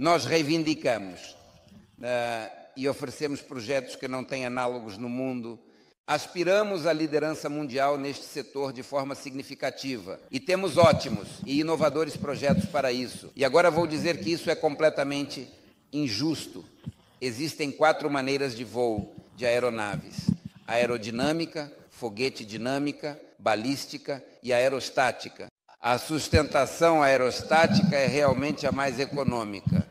Nós reivindicamos e oferecemos projetos que não têm análogos no mundo. Aspiramos à liderança mundial neste setor de forma significativa e temos ótimos e inovadores projetos para isso. E agora vou dizer que isso é completamente injusto. Existem 4 maneiras de voo de aeronaves: aerodinâmica, foguete dinâmica, balística e aerostática. A sustentação aerostática é realmente a mais econômica.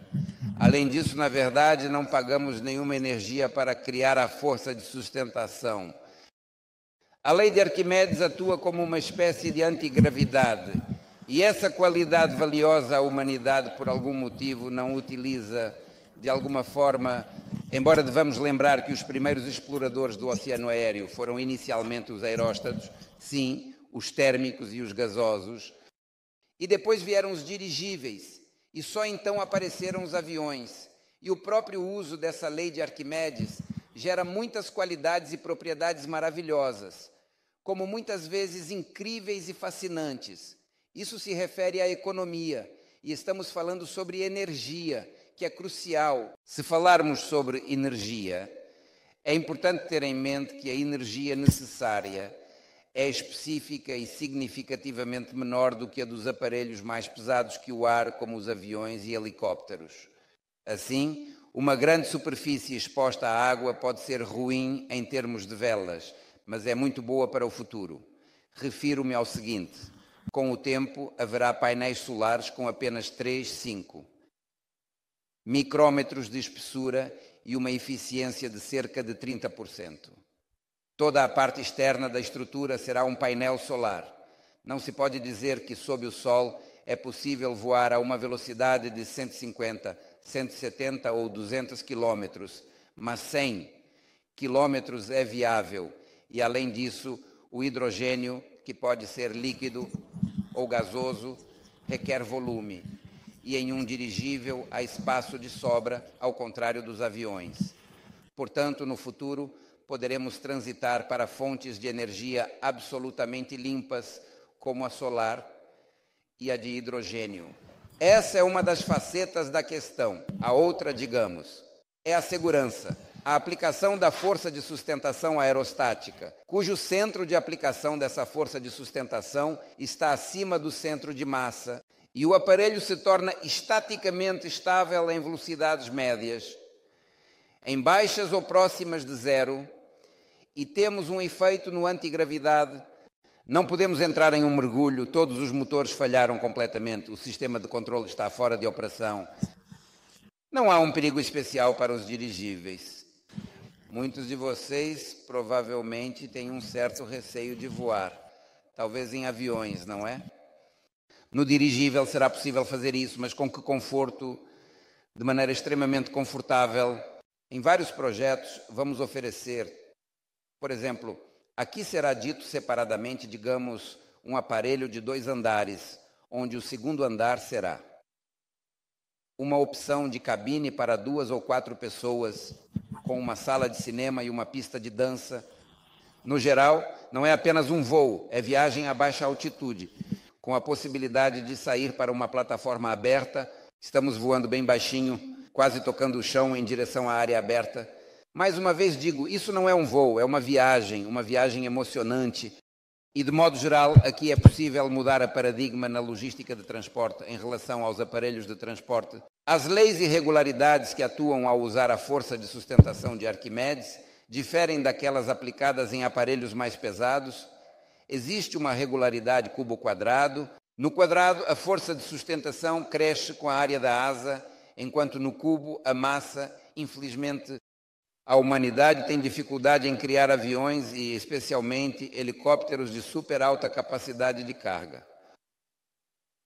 Além disso, na verdade, não pagamos nenhuma energia para criar a força de sustentação. A lei de Arquimedes atua como uma espécie de antigravidade, e essa qualidade valiosa a humanidade, por algum motivo, não utiliza de alguma forma, embora devamos lembrar que os primeiros exploradores do oceano aéreo foram inicialmente os aeróstatos, sim, os térmicos e os gasosos, e depois vieram os dirigíveis, e só então apareceram os aviões. E o próprio uso dessa lei de Arquimedes gera muitas qualidades e propriedades maravilhosas, como muitas vezes incríveis e fascinantes. Isso se refere à economia, e estamos falando sobre energia, que é crucial. Se falarmos sobre energia, é importante ter em mente que a energia necessária é específica e significativamente menor do que a dos aparelhos mais pesados que o ar, como os aviões e helicópteros. Assim, uma grande superfície exposta à água pode ser ruim em termos de velas, mas é muito boa para o futuro. Refiro-me ao seguinte: com o tempo haverá painéis solares com apenas 3, 5 micrômetros de espessura e uma eficiência de cerca de 30%. Toda a parte externa da estrutura será um painel solar. Não se pode dizer que sob o sol é possível voar a uma velocidade de 150, 170 ou 200 quilômetros, mas 100 quilômetros é viável. E, além disso, o hidrogênio, que pode ser líquido ou gasoso, requer volume. E em um dirigível há espaço de sobra, ao contrário dos aviões. Portanto, no futuro, poderemos transitar para fontes de energia absolutamente limpas, como a solar e a de hidrogênio. Essa é uma das facetas da questão. A outra, digamos, é a segurança. A aplicação da força de sustentação aerostática, cujo centro de aplicação dessa força de sustentação está acima do centro de massa, e o aparelho se torna estaticamente estável em velocidades médias, em baixas ou próximas de zero, e temos um efeito no antigravidade. Não podemos entrar em um mergulho, todos os motores falharam completamente, o sistema de controle está fora de operação. Não há um perigo especial para os dirigíveis. Muitos de vocês provavelmente têm um certo receio de voar, talvez em aviões, não é? No dirigível será possível fazer isso, mas com que conforto? De maneira extremamente confortável. Em vários projetos vamos oferecer, por exemplo, aqui será dito separadamente, digamos, um aparelho de 2 andares, onde o segundo andar será uma opção de cabine para 2 ou 4 pessoas, com uma sala de cinema e uma pista de dança. No geral, não é apenas um voo, é viagem a baixa altitude, com a possibilidade de sair para uma plataforma aberta. Estamos voando bem baixinho, quase tocando o chão em direção à área aberta. Mais uma vez digo, isso não é um voo, é uma viagem emocionante. E, de modo geral, aqui é possível mudar a paradigma na logística de transporte em relação aos aparelhos de transporte. As leis e regularidades que atuam ao usar a força de sustentação de Arquimedes diferem daquelas aplicadas em aparelhos mais pesados. Existe uma regularidade cubo-quadrado. No quadrado, a força de sustentação cresce com a área da asa, enquanto no cubo, a massa, infelizmente, a humanidade tem dificuldade em criar aviões e, especialmente, helicópteros de super alta capacidade de carga.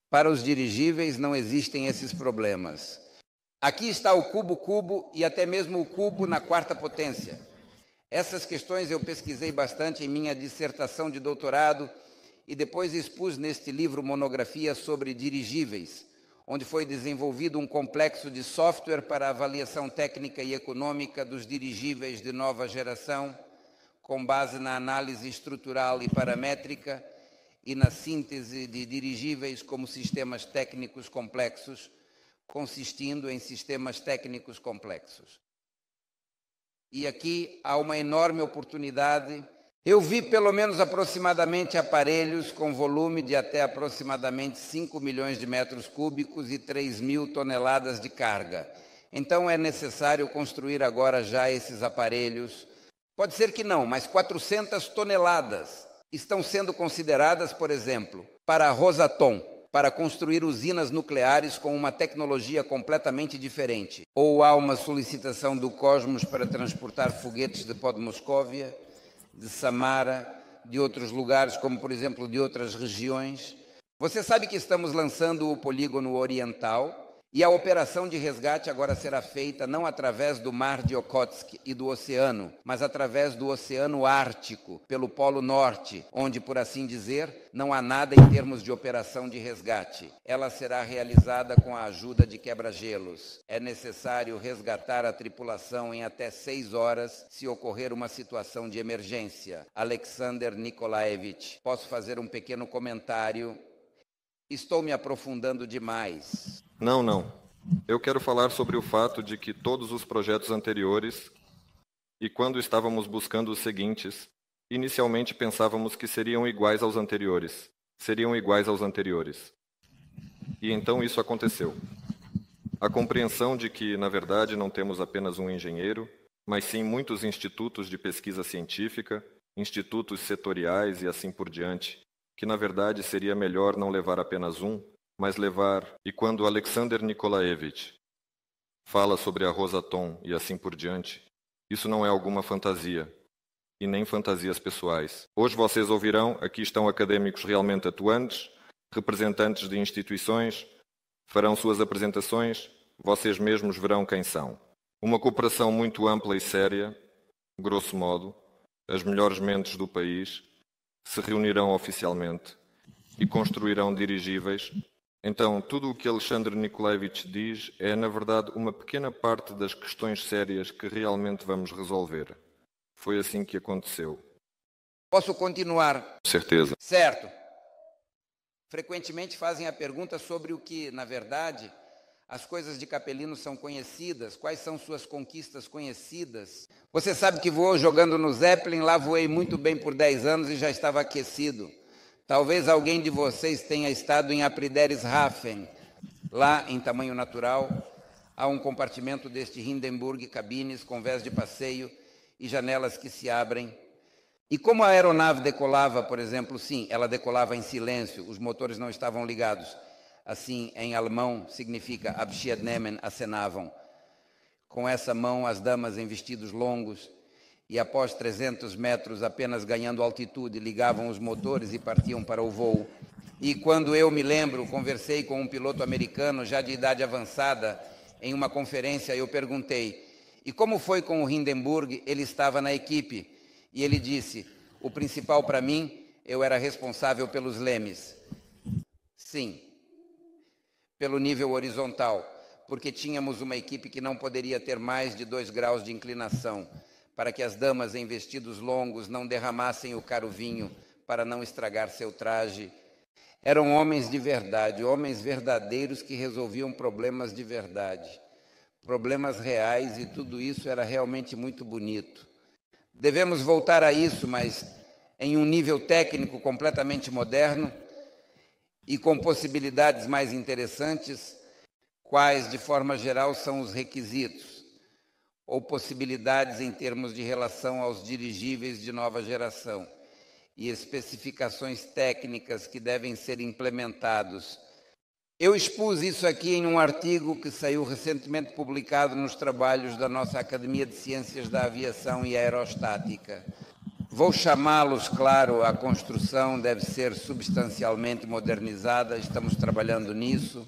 Para os dirigíveis não existem esses problemas. Aqui está o cubo-cubo e até mesmo o cubo na 4ª potência. Essas questões eu pesquisei bastante em minha dissertação de doutorado e depois expus neste livro monografia sobre dirigíveis, onde foi desenvolvido um complexo de software para avaliação técnica e econômica dos dirigíveis de nova geração, com base na análise estrutural e paramétrica e na síntese de dirigíveis como sistemas técnicos complexos, consistindo em sistemas técnicos complexos. E aqui há uma enorme oportunidade. Eu vi pelo menos aproximadamente aparelhos com volume de até aproximadamente 5 milhões de metros cúbicos e 3.000 toneladas de carga. Então é necessário construir agora já esses aparelhos. Pode ser que não, mas 400 toneladas estão sendo consideradas, por exemplo, para a Rosatom, para construir usinas nucleares com uma tecnologia completamente diferente. Ou há uma solicitação do Cosmos para transportar foguetes de Podmoscóvia, de Samara, de outros lugares, como por exemplo de outras regiões. Você sabe que estamos lançando o polígono oriental e a operação de resgate agora será feita não através do mar de Okhotsk e do oceano, mas através do Oceano Ártico, pelo Polo Norte, onde, por assim dizer, não há nada em termos de operação de resgate. Ela será realizada com a ajuda de quebra-gelos. É necessário resgatar a tripulação em até 6 horas se ocorrer uma situação de emergência. Alexander Nikolaevich, posso fazer um pequeno comentário? Estou me aprofundando demais. Não. Eu quero falar sobre o fato de que todos os projetos anteriores, e quando estávamos buscando os seguintes, inicialmente pensávamos que seriam iguais aos anteriores. E então isso aconteceu. A compreensão de que, na verdade, não temos apenas um engenheiro, mas sim muitos institutos de pesquisa científica, institutos setoriais e assim por diante, que na verdade seria melhor não levar apenas um, mas levar... E quando Alexander Nikolaevich fala sobre a Rosatom e assim por diante, isso não é alguma fantasia, e nem fantasias pessoais. Hoje vocês ouvirão, aqui estão académicos realmente atuantes, representantes de instituições, farão suas apresentações, vocês mesmos verão quem são. Uma cooperação muito ampla e séria, grosso modo, as melhores mentes do país se reunirão oficialmente e construirão dirigíveis. Então, tudo o que Alexander Nikolaevich diz é, na verdade, uma pequena parte das questões sérias que realmente vamos resolver. Foi assim que aconteceu. Posso continuar? Com certeza. Certo. Frequentemente fazem a pergunta sobre o que, na verdade, as coisas de Capelino são conhecidas, quais são suas conquistas conhecidas. Você sabe que voou jogando no Zeppelin, lá voei muito bem por 10 anos e já estava aquecido. Talvez alguém de vocês tenha estado em Apridereshafen. Lá, em tamanho natural, há um compartimento deste Hindenburg, cabines com vés de passeio e janelas que se abrem. E como a aeronave decolava, por exemplo, sim, ela decolava em silêncio, os motores não estavam ligados. Assim, em alemão, significa Abschiednehmen, acenavam. Com essa mão, as damas em vestidos longos, e após 300 metros, apenas ganhando altitude, ligavam os motores e partiam para o voo. E quando eu me lembro, conversei com um piloto americano, já de idade avançada, em uma conferência, eu perguntei, e como foi com o Hindenburg? Ele estava na equipe. E ele disse, o principal para mim, eu era responsável pelos lemes. Sim, pelo nível horizontal, porque tínhamos uma equipe que não poderia ter mais de 2 graus de inclinação, para que as damas em vestidos longos não derramassem o caro vinho, para não estragar seu traje. Eram homens de verdade, homens verdadeiros que resolviam problemas de verdade, problemas reais, e tudo isso era realmente muito bonito. Devemos voltar a isso, mas em um nível técnico completamente moderno e com possibilidades mais interessantes, quais, de forma geral, são os requisitos ou possibilidades em termos de relação aos dirigíveis de nova geração e especificações técnicas que devem ser implementados. Eu expus isso aqui em um artigo que saiu recentemente publicado nos trabalhos da nossa Academia de Ciências da Aviação e Aerostática. Vou chamá-los, claro, a construção deve ser substancialmente modernizada, estamos trabalhando nisso.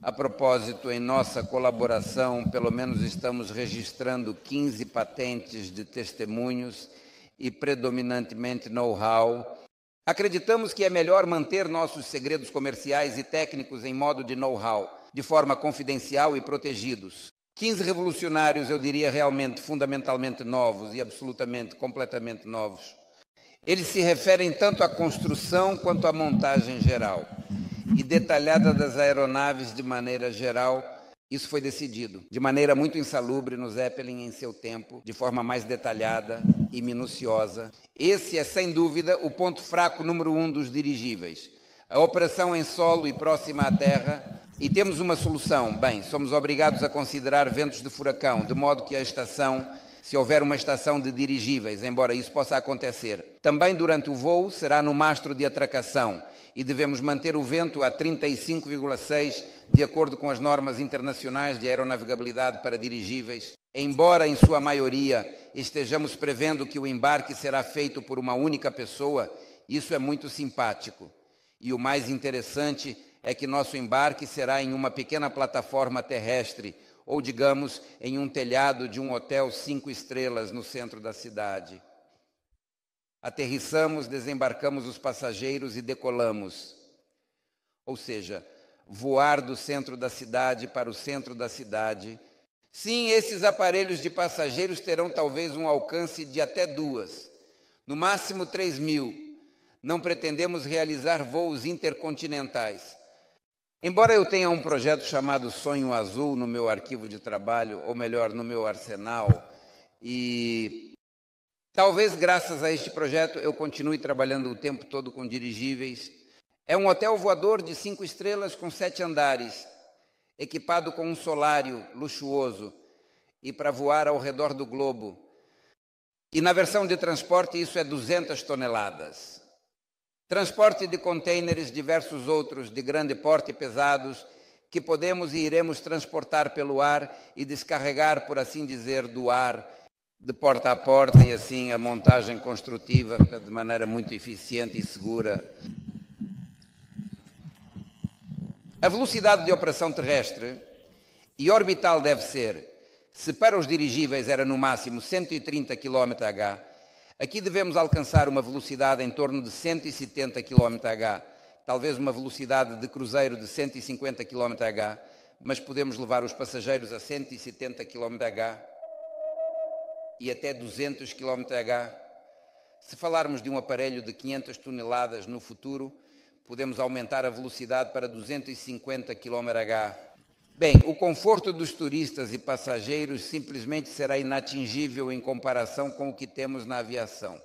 A propósito, em nossa colaboração, pelo menos estamos registrando 15 patentes de testemunhos e predominantemente know-how. Acreditamos que é melhor manter nossos segredos comerciais e técnicos em modo de know-how, de forma confidencial e protegidos. 15 revolucionários, eu diria realmente, fundamentalmente novos e absolutamente, completamente novos. Eles se referem tanto à construção quanto à montagem geral. e detalhada das aeronaves de maneira geral. Isso foi decidido de maneira muito insalubre no Zeppelin em seu tempo, de forma mais detalhada e minuciosa. Esse é, sem dúvida, o ponto fraco número 1 dos dirigíveis. A operação em solo e próxima à terra. E temos uma solução. Bem, somos obrigados a considerar ventos de furacão, de modo que a estação, se houver uma estação de dirigíveis, embora isso possa acontecer, também durante o voo será no mastro de atracação e devemos manter o vento a 35,6 de acordo com as normas internacionais de aeronavegabilidade para dirigíveis, embora em sua maioria estejamos prevendo que o embarque será feito por uma única pessoa. Isso é muito simpático. E o mais interessante é que nosso embarque será em uma pequena plataforma terrestre, ou digamos, em um telhado de um hotel 5 estrelas no centro da cidade. Aterrissamos, desembarcamos os passageiros e decolamos. Ou seja, voar do centro da cidade para o centro da cidade. Sim, esses aparelhos de passageiros terão talvez um alcance de até 2, no máximo 3.000. Não pretendemos realizar voos intercontinentais. Embora eu tenha um projeto chamado Sonho Azul no meu arquivo de trabalho, ou melhor, no meu arsenal, e talvez graças a este projeto eu continue trabalhando o tempo todo com dirigíveis. É um hotel voador de 5 estrelas com 7 andares, equipado com um solário luxuoso e para voar ao redor do globo. E na versão de transporte isso é 200 toneladas. Transporte de contêineres, diversos outros de grande porte e pesados, que podemos e iremos transportar pelo ar e descarregar, por assim dizer, do ar, de porta a porta, e assim a montagem construtiva de maneira muito eficiente e segura. A velocidade de operação terrestre e orbital deve ser, se para os dirigíveis era no máximo 130 km/h, aqui devemos alcançar uma velocidade em torno de 170 km/h, talvez uma velocidade de cruzeiro de 150 km/h, mas podemos levar os passageiros a 170 km/h e até 200 km/h. Se falarmos de um aparelho de 500 toneladas no futuro, podemos aumentar a velocidade para 250 km/h. Bem, o conforto dos turistas e passageiros simplesmente será inatingível em comparação com o que temos na aviação.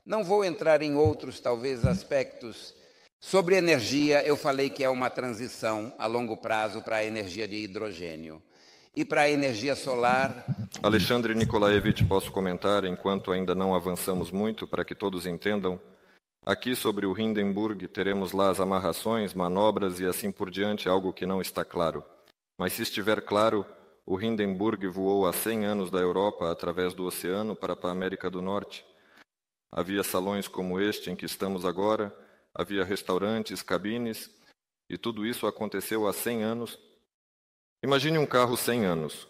Não vou entrar em outros, talvez, aspectos. Sobre energia, eu falei que é uma transição a longo prazo para a energia de hidrogênio. E para a energia solar... Alexandre Nikolaevich, posso comentar, enquanto ainda não avançamos muito, para que todos entendam? Aqui sobre o Hindenburg teremos lá as amarrações, manobras e assim por diante, algo que não está claro. Mas se estiver claro, o Hindenburg voou há 100 anos da Europa através do oceano para a América do Norte. Havia salões como este em que estamos agora, havia restaurantes, cabines, e tudo isso aconteceu há 100 anos. Imagine um carro 100 anos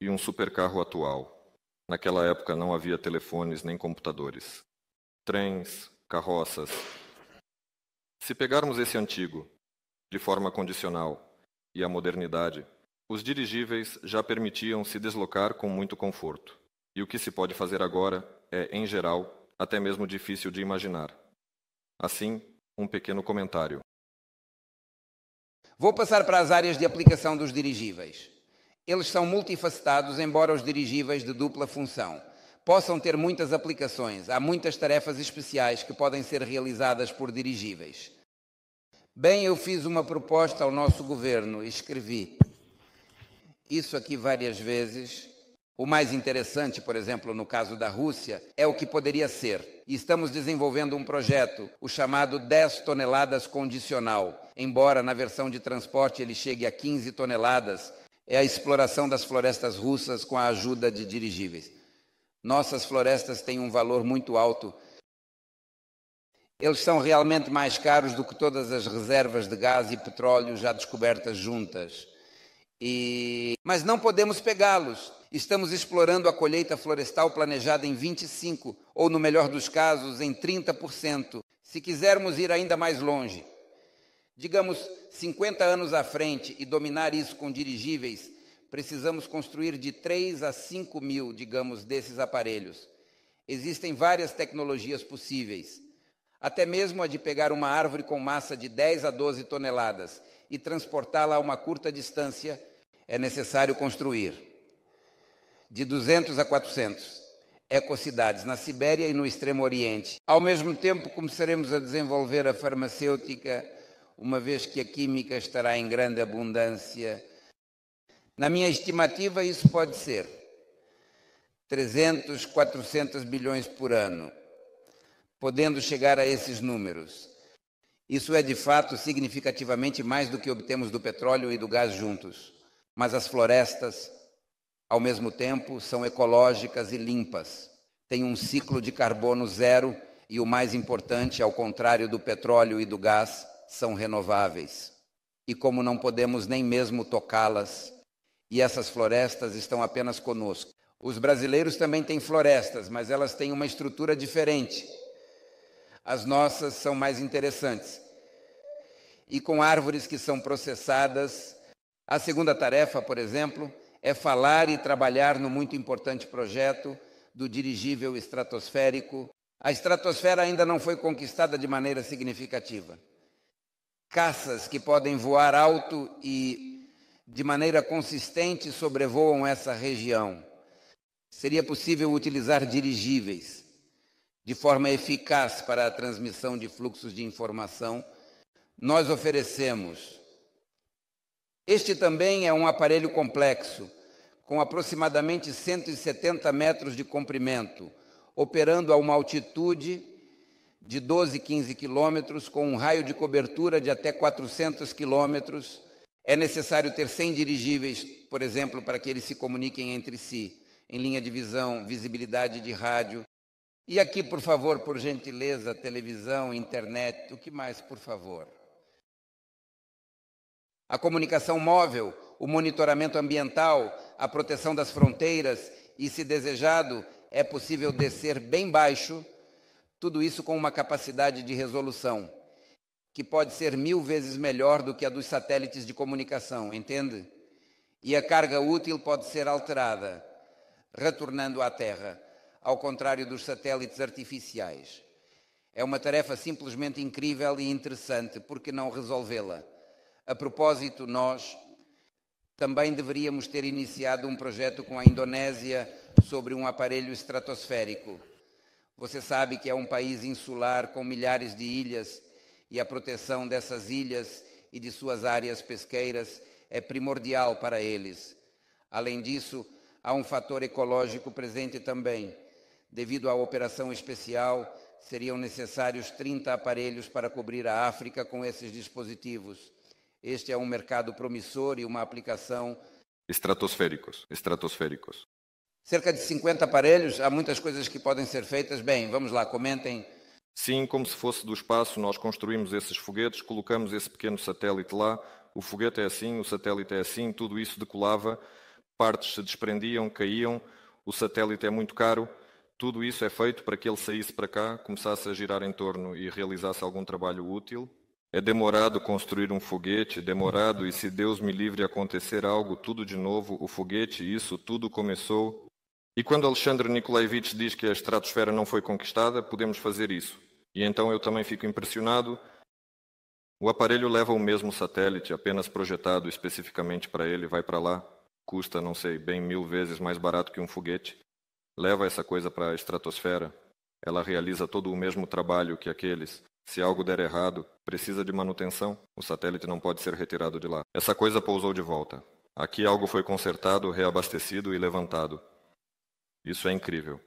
e um supercarro atual. Naquela época não havia telefones nem computadores. Trens, carroças. Se pegarmos esse antigo, de forma condicional, e a modernidade, os dirigíveis já permitiam se deslocar com muito conforto. E o que se pode fazer agora é, em geral, até mesmo difícil de imaginar. Assim, um pequeno comentário. Vou passar para as áreas de aplicação dos dirigíveis. Eles são multifacetados, embora os dirigíveis de dupla função possam ter muitas aplicações. Há muitas tarefas especiais que podem ser realizadas por dirigíveis. Bem, eu fiz uma proposta ao nosso governo e escrevi isso aqui várias vezes. O mais interessante, por exemplo, no caso da Rússia, é o que poderia ser. E estamos desenvolvendo um projeto, o chamado 10 toneladas condicional. Embora na versão de transporte ele chegue a 15 toneladas, é a exploração das florestas russas com a ajuda de dirigíveis. Nossas florestas têm um valor muito alto. Eles são realmente mais caros do que todas as reservas de gás e petróleo já descobertas juntas. Mas não podemos pegá-los. Estamos explorando a colheita florestal planejada em 25%, ou no melhor dos casos, em 30%, se quisermos ir ainda mais longe. Digamos, 50 anos à frente e dominar isso com dirigíveis, precisamos construir de 3 a 5 mil, digamos, desses aparelhos. Existem várias tecnologias possíveis. Até mesmo a de pegar uma árvore com massa de 10 a 12 toneladas e transportá-la a uma curta distância é necessário construir. De 200 a 400 ecocidades na Sibéria e no Extremo Oriente. Ao mesmo tempo, começaremos a desenvolver a farmacêutica, uma vez que a química estará em grande abundância. Na minha estimativa, isso pode ser 300, 400 bilhões por ano, podendo chegar a esses números. Isso é, de fato, significativamente mais do que obtemos do petróleo e do gás juntos. Mas as florestas, ao mesmo tempo, são ecológicas e limpas. Têm um ciclo de carbono zero e, o mais importante, ao contrário do petróleo e do gás, são renováveis. E como não podemos nem mesmo tocá-las, e essas florestas estão apenas conosco. Os brasileiros também têm florestas, mas elas têm uma estrutura diferente. As nossas são mais interessantes. E com árvores que são processadas. A segunda tarefa, por exemplo, é falar e trabalhar no muito importante projeto do dirigível estratosférico. A estratosfera ainda não foi conquistada de maneira significativa. Caças que podem voar alto e, de maneira consistente, sobrevoam essa região. Seria possível utilizar dirigíveis de forma eficaz para a transmissão de fluxos de informação. Nós oferecemos. Este também é um aparelho complexo, com aproximadamente 170 metros de comprimento, operando a uma altitude de 12, 15 quilômetros, com um raio de cobertura de até 400 quilômetros. É necessário ter 100 dirigíveis, por exemplo, para que eles se comuniquem entre si, em linha de visão, visibilidade de rádio. E aqui, por favor, por gentileza, televisão, internet, o que mais, por favor? A comunicação móvel, o monitoramento ambiental, a proteção das fronteiras e, se desejado, é possível descer bem baixo, tudo isso com uma capacidade de resolução, que pode ser 1000 vezes melhor do que a dos satélites de comunicação, entende? E a carga útil pode ser alterada, retornando à Terra, ao contrário dos satélites artificiais. É uma tarefa simplesmente incrível e interessante, por que não resolvê-la? A propósito, nós também deveríamos ter iniciado um projeto com a Indonésia sobre um aparelho estratosférico. Você sabe que é um país insular com milhares de ilhas e a proteção dessas ilhas e de suas áreas pesqueiras é primordial para eles. Além disso, há um fator ecológico presente também. Devido à operação especial, seriam necessários 30 aparelhos para cobrir a África com esses dispositivos. Este é um mercado promissor e uma aplicação... Estratosféricos. Cerca de 50 aparelhos, há muitas coisas que podem ser feitas. Bem, vamos lá, comentem. Sim, como se fosse do espaço, nós construímos esses foguetes, colocamos esse pequeno satélite lá, o foguete é assim, o satélite é assim, tudo isso decolava, partes se desprendiam, caíam, o satélite é muito caro, tudo isso é feito para que ele saísse para cá, começasse a girar em torno e realizasse algum trabalho útil. É demorado construir um foguete, demorado, e se Deus me livre acontecer algo, tudo de novo, o foguete, isso, tudo começou. E quando Alexandre Nikolaevich diz que a estratosfera não foi conquistada, podemos fazer isso. E então eu também fico impressionado. O aparelho leva o mesmo satélite, apenas projetado especificamente para ele, vai para lá, custa, não sei, bem 1000 vezes mais barato que um foguete. Leva essa coisa para a estratosfera, ela realiza todo o mesmo trabalho que aqueles. Se algo der errado, precisa de manutenção, o satélite não pode ser retirado de lá. Essa coisa pousou de volta. Aqui algo foi consertado, reabastecido e levantado. Isso é incrível.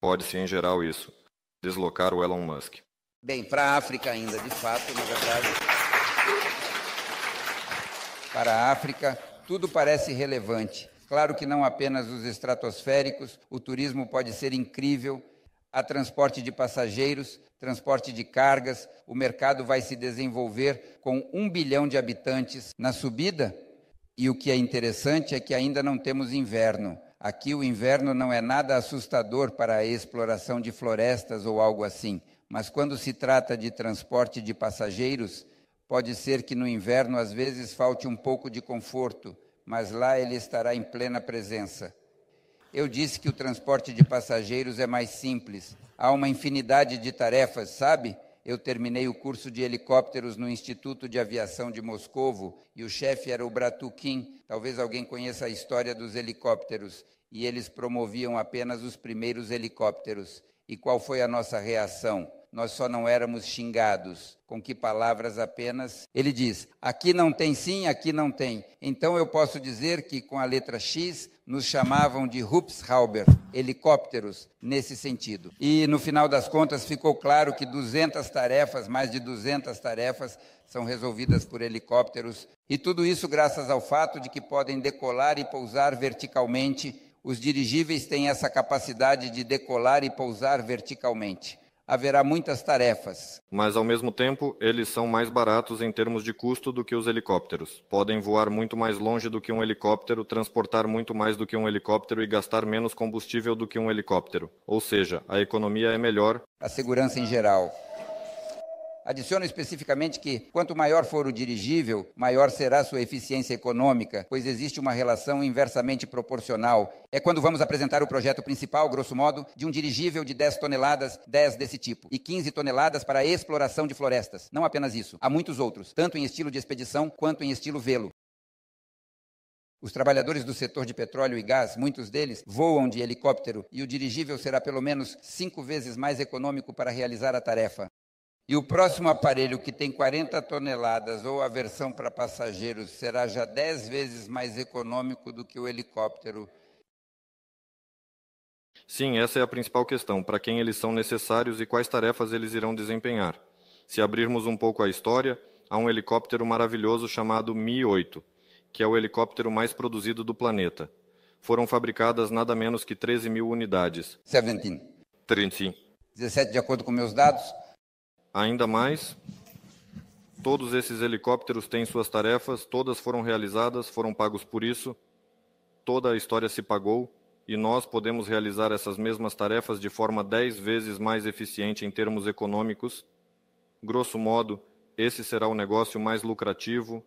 Pode-se, em geral, isso. Deslocar o Elon Musk. Bem, para a África ainda, de fato, na verdade. Para a África, tudo parece relevante. Claro que não apenas os estratosféricos, o turismo pode ser incrível, há transporte de passageiros, transporte de cargas, o mercado vai se desenvolver com 1 bilhão de habitantes na subida. E o que é interessante é que ainda não temos inverno. Aqui o inverno não é nada assustador para a exploração de florestas ou algo assim. Mas quando se trata de transporte de passageiros, pode ser que no inverno às vezes falte um pouco de conforto, mas lá ele estará em plena presença. Eu disse que o transporte de passageiros é mais simples. Há uma infinidade de tarefas, sabe? Eu terminei o curso de helicópteros no Instituto de Aviação de Moscovo e o chefe era o Bratukin. Talvez alguém conheça a história dos helicópteros. E eles promoviam apenas os primeiros helicópteros. E qual foi a nossa reação? Nós só não éramos xingados. Com que palavras apenas? Ele diz, aqui não tem sim, aqui não tem. Então eu posso dizer que com a letra X nos chamavam de Hubschrauber, helicópteros, nesse sentido. E no final das contas ficou claro que 200 tarefas, mais de 200 tarefas, são resolvidas por helicópteros. E tudo isso graças ao fato de que podem decolar e pousar verticalmente. Os dirigíveis têm essa capacidade de decolar e pousar verticalmente. Haverá muitas tarefas. Mas, ao mesmo tempo, eles são mais baratos em termos de custo do que os helicópteros. Podem voar muito mais longe do que um helicóptero, transportar muito mais do que um helicóptero e gastar menos combustível do que um helicóptero. Ou seja, a economia é melhor. A segurança em geral. Adiciono especificamente que, quanto maior for o dirigível, maior será sua eficiência econômica, pois existe uma relação inversamente proporcional. É quando vamos apresentar o projeto principal, grosso modo, de um dirigível de 10 toneladas, 10 desse tipo, e 15 toneladas para a exploração de florestas. Não apenas isso, há muitos outros, tanto em estilo de expedição quanto em estilo velo. Os trabalhadores do setor de petróleo e gás, muitos deles, voam de helicóptero e o dirigível será pelo menos 5 vezes mais econômico para realizar a tarefa. E o próximo aparelho, que tem 40 toneladas, ou a versão para passageiros, será já 10 vezes mais econômico do que o helicóptero. Sim, essa é a principal questão, para quem eles são necessários e quais tarefas eles irão desempenhar. Se abrirmos um pouco a história, há um helicóptero maravilhoso chamado Mi-8, que é o helicóptero mais produzido do planeta. Foram fabricadas nada menos que 13 mil unidades. 17 de acordo com meus dados. Ainda mais, todos esses helicópteros têm suas tarefas, todas foram realizadas, foram pagos por isso, toda a história se pagou e nós podemos realizar essas mesmas tarefas de forma 10 vezes mais eficiente em termos econômicos. Grosso modo, esse será o negócio mais lucrativo.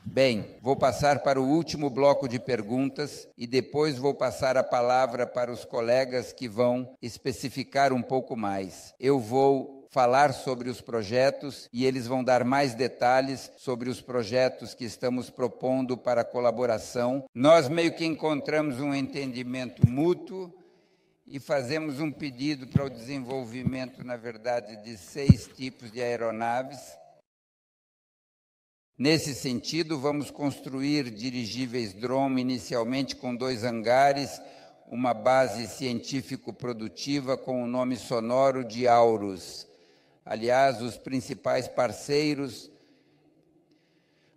Bem, vou passar para o último bloco de perguntas e depois vou passar a palavra para os colegas que vão especificar um pouco mais. Eu vou falar sobre os projetos e eles vão dar mais detalhes sobre os projetos que estamos propondo para a colaboração. Nós meio que encontramos um entendimento mútuo e fazemos um pedido para o desenvolvimento, na verdade, de 6 tipos de aeronaves. Nesse sentido, vamos construir dirigíveis drone inicialmente com 2 hangares, uma base científico-produtiva com o nome sonoro de Aurus. Aliás, os principais parceiros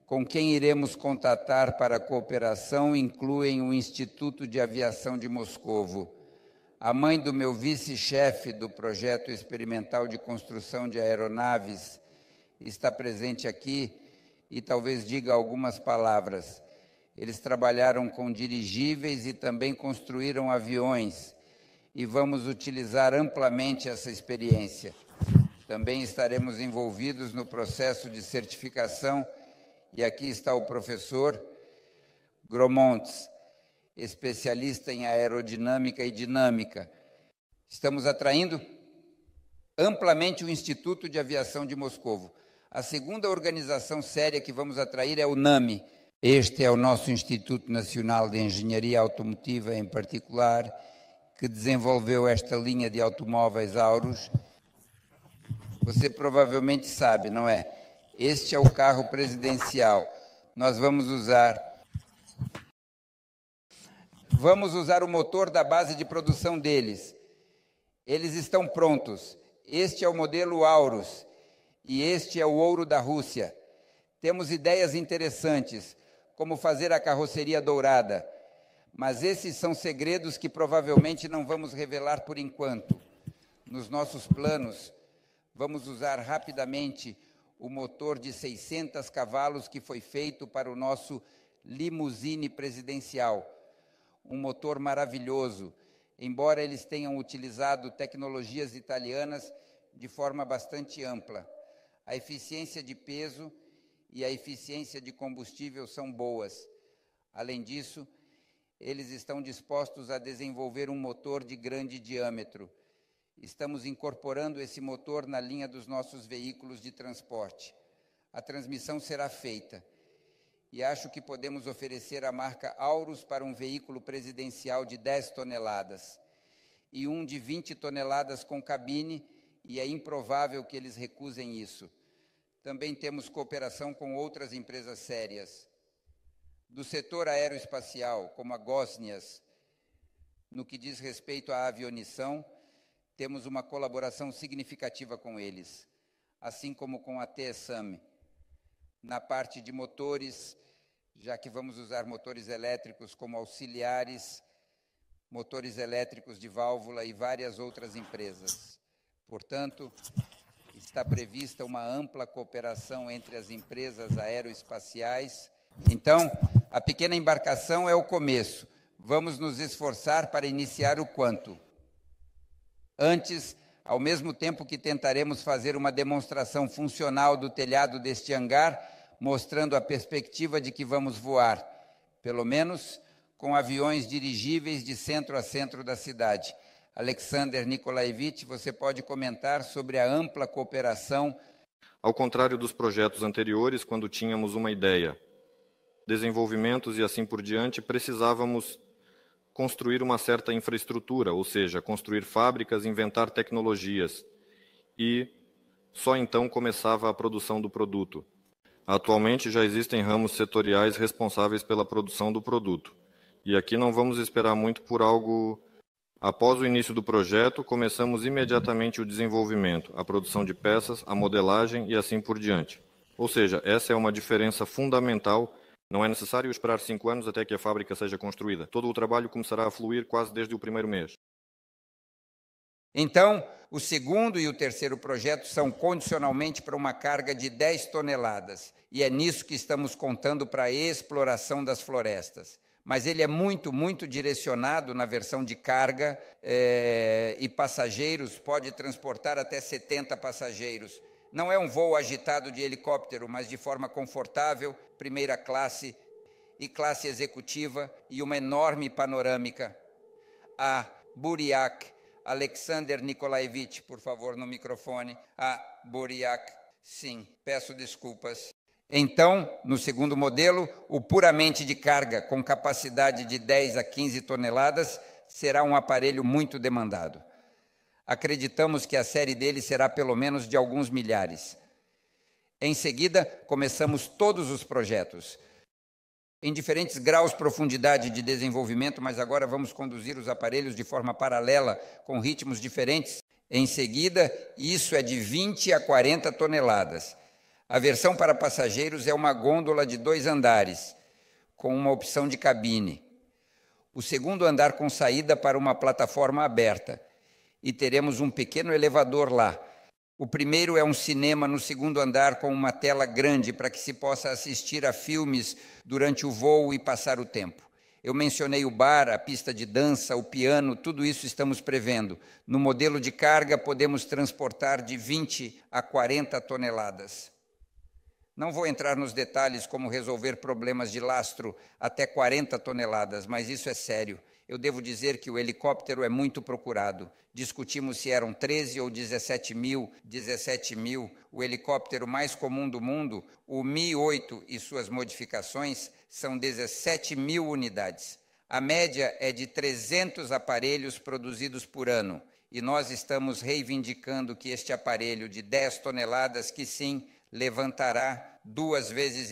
com quem iremos contatar para a cooperação incluem o Instituto de Aviação de Moscovo. A mãe do meu vice-chefe do projeto experimental de construção de aeronaves está presente aqui e talvez diga algumas palavras. Eles trabalharam com dirigíveis e também construíram aviões e vamos utilizar amplamente essa experiência. Também estaremos envolvidos no processo de certificação e aqui está o professor Gromontes, especialista em aerodinâmica e dinâmica. Estamos atraindo amplamente o Instituto de Aviação de Moscovo. A segunda organização séria que vamos atrair é o NAMI. Este é o nosso Instituto Nacional de Engenharia Automotiva, em particular, que desenvolveu esta linha de automóveis Aurus. Você provavelmente sabe, não é? Este é o carro presidencial. Nós vamos usar o motor da base de produção deles. Eles estão prontos. Este é o modelo Aurus. E este é o ouro da Rússia. Temos ideias interessantes, como fazer a carroceria dourada, mas esses são segredos que provavelmente não vamos revelar por enquanto. Nos nossos planos, vamos usar rapidamente o motor de 600 cavalos que foi feito para o nosso limusine presidencial. Um motor maravilhoso, embora eles tenham utilizado tecnologias italianas de forma bastante ampla. A eficiência de peso e a eficiência de combustível são boas. Além disso, Eles estão dispostos a desenvolver um motor de grande diâmetro. Estamos incorporando esse motor na linha dos nossos veículos de transporte. A transmissão será feita. E acho que podemos oferecer a marca Aurus para um veículo presidencial de 10 toneladas e um de 20 toneladas com cabine, e é improvável que eles recusem isso. Também temos cooperação com outras empresas sérias. Do setor aeroespacial, como a Gosnias, no que diz respeito à avionição, temos uma colaboração significativa com eles, assim como com a TSAM. Na parte de motores, já que vamos usar motores elétricos como auxiliares, motores elétricos de válvula e várias outras empresas. Portanto, está prevista uma ampla cooperação entre as empresas aeroespaciais. Então, a pequena embarcação é o começo. Vamos nos esforçar para iniciar o quanto antes, ao mesmo tempo que tentaremos fazer uma demonstração funcional do telhado deste hangar, mostrando a perspectiva de que vamos voar, pelo menos com aviões dirigíveis de centro a centro da cidade. Alexander Nikolaevich, você pode comentar sobre a ampla cooperação? Ao contrário dos projetos anteriores, quando tínhamos uma ideia, desenvolvimentos e assim por diante, precisávamos construir uma certa infraestrutura, ou seja, construir fábricas, inventar tecnologias, e só então começava a produção do produto. Atualmente já existem ramos setoriais responsáveis pela produção do produto, e aqui não vamos esperar muito por algo. Após o início do projeto, começamos imediatamente o desenvolvimento, a produção de peças, a modelagem e assim por diante. Ou seja, essa é uma diferença fundamental. Não é necessário esperar 5 anos até que a fábrica seja construída. Todo o trabalho começará a fluir quase desde o primeiro mês. Então, o segundo e o terceiro projeto são condicionalmente para uma carga de 10 toneladas. E é nisso que estamos contando para a exploração das florestas. Mas ele é muito, muito direcionado na versão de carga e passageiros, pode transportar até 70 passageiros. Não é um voo agitado de helicóptero, mas de forma confortável, primeira classe e classe executiva e uma enorme panorâmica. A Buriak, Alexander Nikolaevich, por favor, no microfone. A Buriak, sim, peço desculpas. Então, no segundo modelo, o puramente de carga, com capacidade de 10 a 15 toneladas, será um aparelho muito demandado. Acreditamos que a série dele será pelo menos de alguns milhares. Em seguida, começamos todos os projetos, em diferentes graus de profundidade de desenvolvimento, mas agora vamos conduzir os aparelhos de forma paralela, com ritmos diferentes. Em seguida, isso é de 20 a 40 toneladas. A versão para passageiros é uma gôndola de 2 andares, com uma opção de cabine. O segundo andar com saída para uma plataforma aberta. E teremos um pequeno elevador lá. O primeiro é um cinema no segundo andar com uma tela grande para que se possa assistir a filmes durante o voo e passar o tempo. Eu mencionei o bar, a pista de dança, o piano, tudo isso estamos prevendo. No modelo de carga, podemos transportar de 20 a 40 toneladas. Não vou entrar nos detalhes como resolver problemas de lastro até 40 toneladas, mas isso é sério. Eu devo dizer que o helicóptero é muito procurado. Discutimos se eram 13 ou 17 mil. O helicóptero mais comum do mundo, o Mi-8 e suas modificações, são 17 mil unidades. A média é de 300 aparelhos produzidos por ano. E nós estamos reivindicando que este aparelho de 10 toneladas, que sim, levantará 2,5 vezes,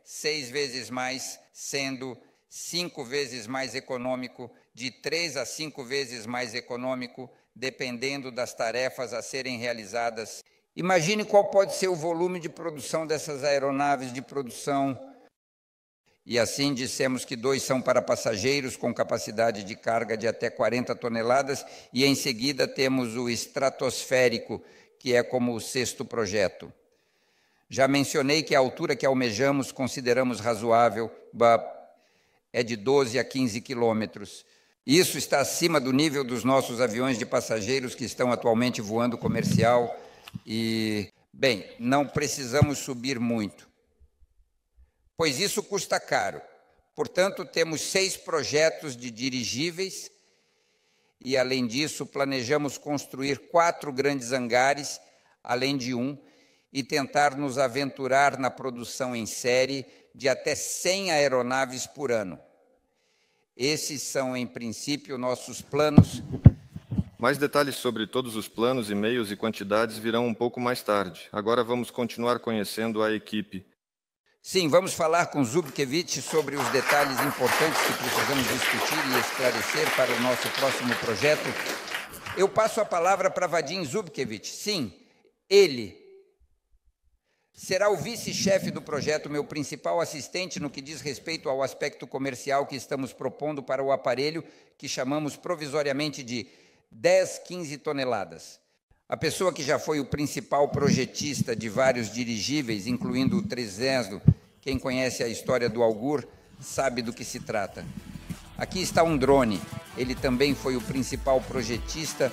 6 vezes mais, sendo 5 vezes mais econômico, de 3 a 5 vezes mais econômico, dependendo das tarefas a serem realizadas. Imagine qual pode ser o volume de produção dessas aeronaves de produção. E assim dissemos que 2 são para passageiros, com capacidade de carga de até 40 toneladas, e em seguida temos o estratosférico, que é como o 6º projeto. Já mencionei que a altura que almejamos consideramos razoável, é de 12 a 15 quilômetros. Isso está acima do nível dos nossos aviões de passageiros que estão atualmente voando comercial e, bem, não precisamos subir muito, pois isso custa caro. Portanto, temos 6 projetos de dirigíveis e, além disso, planejamos construir 4 grandes hangares, além de um, e tentar nos aventurar na produção em série de até 100 aeronaves por ano. Esses são, em princípio, nossos planos. Mais detalhes sobre todos os planos, e-mails e quantidades virão um pouco mais tarde. Agora vamos continuar conhecendo a equipe. Sim, vamos falar com Zubkevich sobre os detalhes importantes que precisamos discutir e esclarecer para o nosso próximo projeto. Eu passo a palavra para Vadim Zubkevich. Sim, ele será o vice-chefe do projeto, meu principal assistente no que diz respeito ao aspecto comercial que estamos propondo para o aparelho, que chamamos provisoriamente de 10, 15 toneladas. A pessoa que já foi o principal projetista de vários dirigíveis, incluindo o 300, quem conhece a história do Augur, sabe do que se trata. Aqui está um drone. Ele também foi o principal projetista